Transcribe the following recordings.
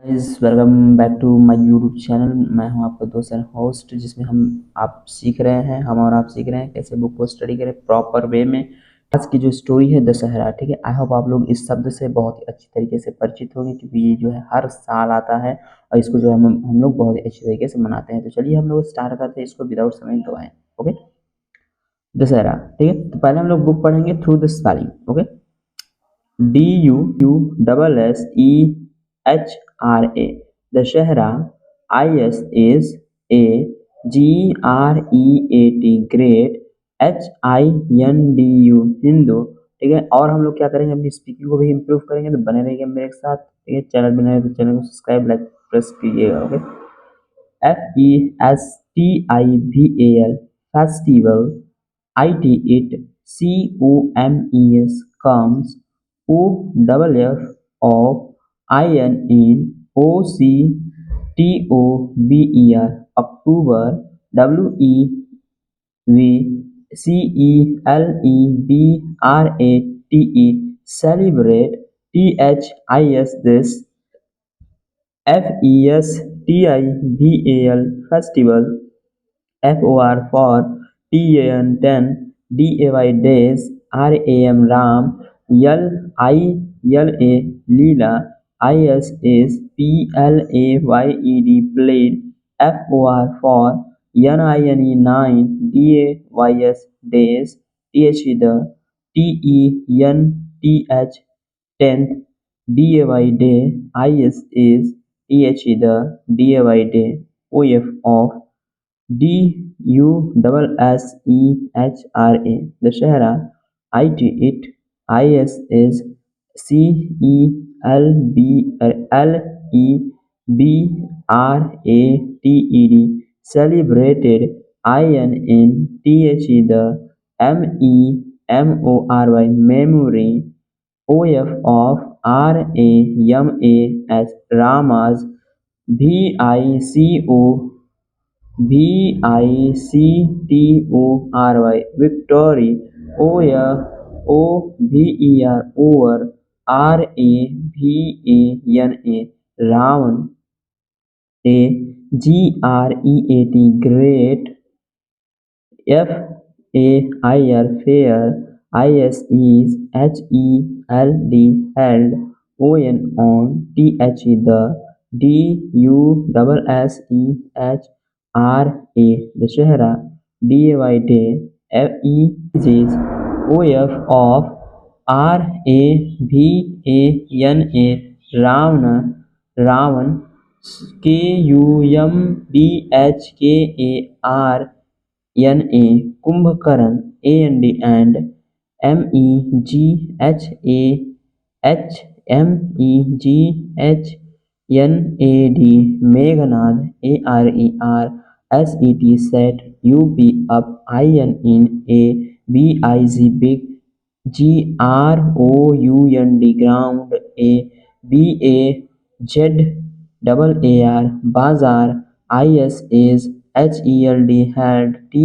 Guys welcome back to my YouTube channel. मैं हूं आपका दोस्त एंड होस्ट, जिसमें आप सीख रहे हैं, हम और आप सीख रहे हैं कैसे बुक को स्टडी करें प्रॉपर वे में। आज की जो स्टोरी है दशहरा, ठीक है। आई होप आप लोग इस शब्द से बहुत ही अच्छी तरीके से परिचित होंगे, क्योंकि ये जो है हर साल आता है और इसको जो है हम लोग बहुत ही अच्छी तरीके से मनाते हैं। तो चलिए हम लोग स्टार्ट करते हैं इसको विदाउट समय गवाएं। ओके, दशहरा, ठीक है। तो पहले हम लोग बुक पढ़ेंगे through the spelling. Okay, DUUSSEHRA, Dussehra. ISIS great, HINDU Hindu, ठीक है। और हम लोग क्या करेंगे, अपनी स्पीकिंग को भी इम्प्रूव करेंगे। तो बने रहिएगा मेरे साथ, ठीक है। चैनल बनाए तो चैनल को सब्सक्राइब लाइक प्रेस कीजिएगा। Okay, FESTIVAL festival, IT it, COMES comes, OFF of INN, October, WEVCELEBRATE celebrate, THIS this, FESTIVAL festival, FOR TAN 10, DAY days, RAM Ram, LILA Leela, ISS PLAYED played, for NINE 9, DAYS days, TH the, TENTH 10th, DAY day, ISS TH the, DAY day, OF of DUSSEHRA, Dussehra. IT it, ISS CELEBRATED celebrated, INNTH the, MEMORY memory, OF of RAMAS Ramas, VICTORY victory, OVER over, RAVANA Ravan, great, FAIR fair, ISES HELD held, on, TH the, DUSSEHRA Dussehra. DAY day, FEJs, OF of RAVANA Ravana, KUMBHKARNA Kumbhkarna, and MEGHAMEGHNAD Meghnad, ARER set, UP up, INNABIG big, GROUND ground, BAZAAR bazaar, ISS HELD held, THE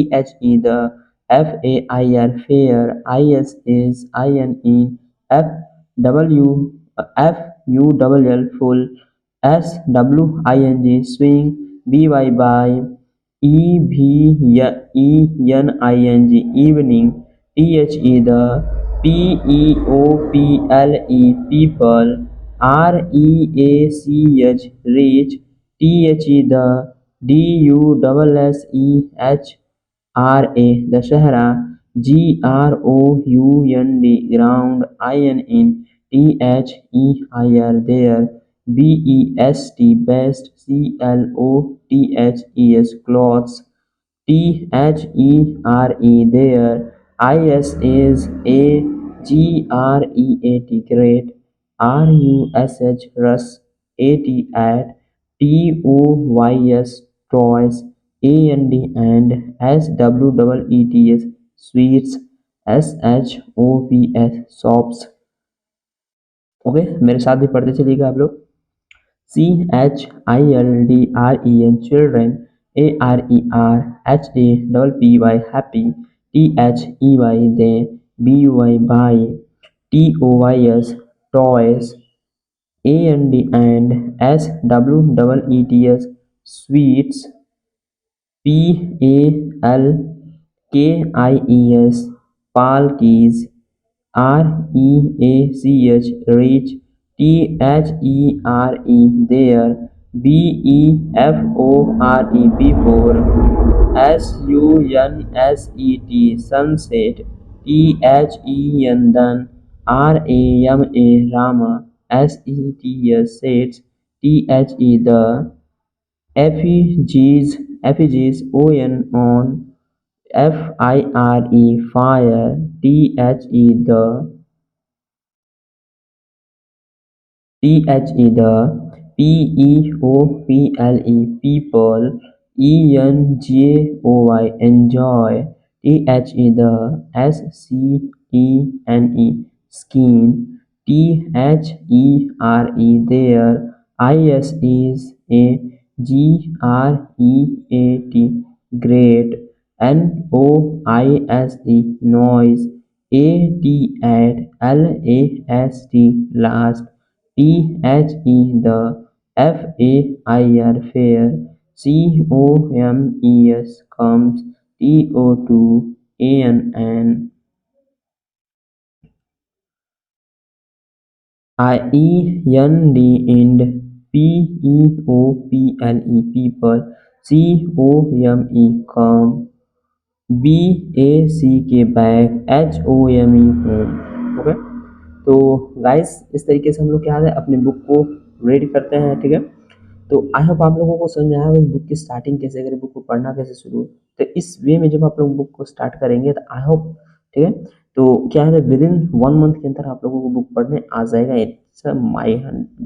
the, FAIR fair, ISS INE FULL SWING swing, BY by, EVENING evening, THE the, PEOPLE people, REACH reach, THE the, DUSSEHRA Dussehra. GROUND ground, INNTHEIR there, BEST best, CLOTHES clothes, THERE there, ISSAGREAT great, RUSH rush, AT at, TOYS toys, and SWEETS sweets, SHOPS shops। Okay, मेरे साथ भी पढ़ते चलिएगा आप लोग। CHILDREN children, ARERHAPPY happy, THEY they, BUY by, TOYS toys, and SWEETS, sweets, PALKIES, palkies, REACH, reach, THERE, there, BEFORE, before, SUNSET, sunset, THEN, then, RAMA, Rama, SETS, sets, THE, the, effigies, on, FIRE, fire, the, PEOPLE, people, ENJOY, enjoy, the, SCENE, skin, THERE, ISEA, great, NOISE, noise, AT, last, the, FAIR, fair, COMES, comes, TO2, ANN, IEND, end, PEOPLE, people, COME, come, BACK, back, HOME, home। Okay, तो guys इस तरीके से हम लोग क्या है अपने book को रीड करते हैं, ठीक है। तो आई होप आप लोगों को समझ में आया होगा बुक की स्टार्टिंग कैसे करें, बुक को पढ़ना कैसे शुरू। तो इस वे में जब आप लोग बुक को स्टार्ट करेंगे तो आई होप, ठीक है, तो क्या है विद इन 1 मंथ के अंदर आप लोगों को बुक पढ़ने आ जाएगा, इट्स माई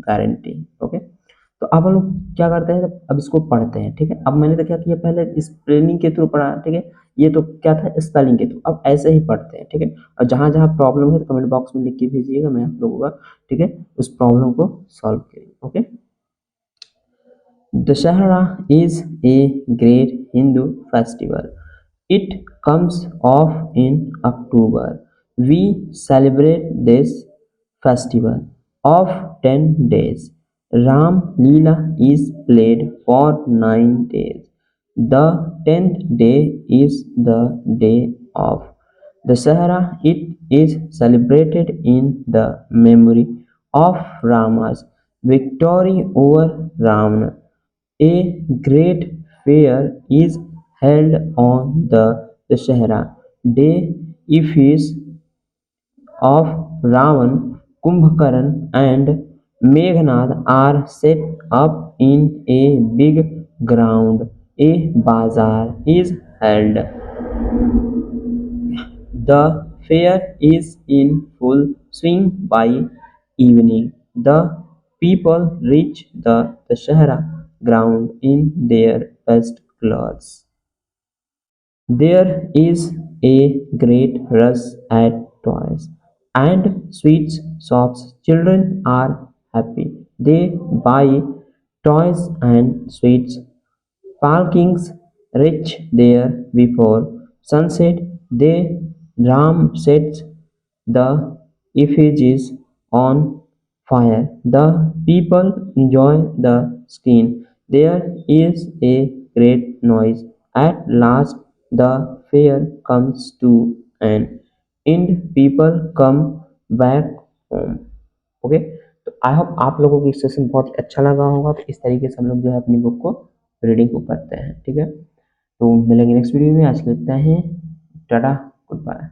गारंटी। ओके, तो अब हम लोग क्या करते हैं, अब इसको पढ़ते हैं, ठीक है। अब मैंने तो क्या किया, पहले स्पेलिंग के थ्रू पढ़ा, ठीक है, ये तो क्या था स्पेलिंग के थ्रू, अब ऐसे ही पढ़ते हैं, ठीक है। और जहाँ जहाँ प्रॉब्लम है तो कमेंट बॉक्स में लिख के भेजिएगा, मैं आप लोगों का, ठीक है, उस प्रॉब्लम को सॉल्व करेंगे। Okay, Dashahara is a great Hindu festival. It comes off in October. We celebrate this festival of 10 days. Ram Leela is played for 9 days. The 10th day is the day of Dashahara. It is celebrated in the memory of Rama's victory over Ravana. A great fair is held on the Dashahara day. Effigies of Ravan, Kumbhakaran, and Meghnad are set up in a big ground. A bazaar is held. The fair is in full swing by evening. The people reach the Dashahara ground in their best clothes. There is a great rush at toys and sweets shops. Children are happy. They buy toys and sweets. Palkings reach there before sunset. They Ram sets the effigies on fire. The people enjoy the scene. There is a great noise. At last, the fair comes to an end. People come back home. Okay, तो I hope आप लोगों को ये session बहुत ही अच्छा लगा होगा। तो इस तरीके से हम लोग जो है अपनी बुक को रीडिंग को करते हैं, ठीक है। तो मिलेंगे नेक्स्ट वीडियो में, आज के लिए इतना ही, टाटा, गुड बाय।